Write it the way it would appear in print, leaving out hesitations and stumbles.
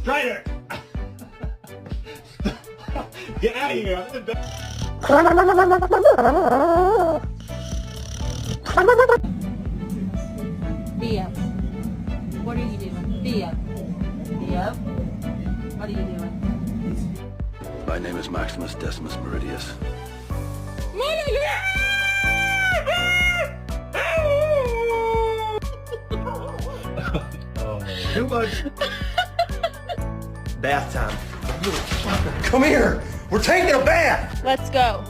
Strider! Get out of here! Theo, what are you doing? Theo. Theo, what are you doing? My name is Maximus Decimus Meridius. Too much. Bath time. You fucker. Come here! We're taking a bath! Let's go.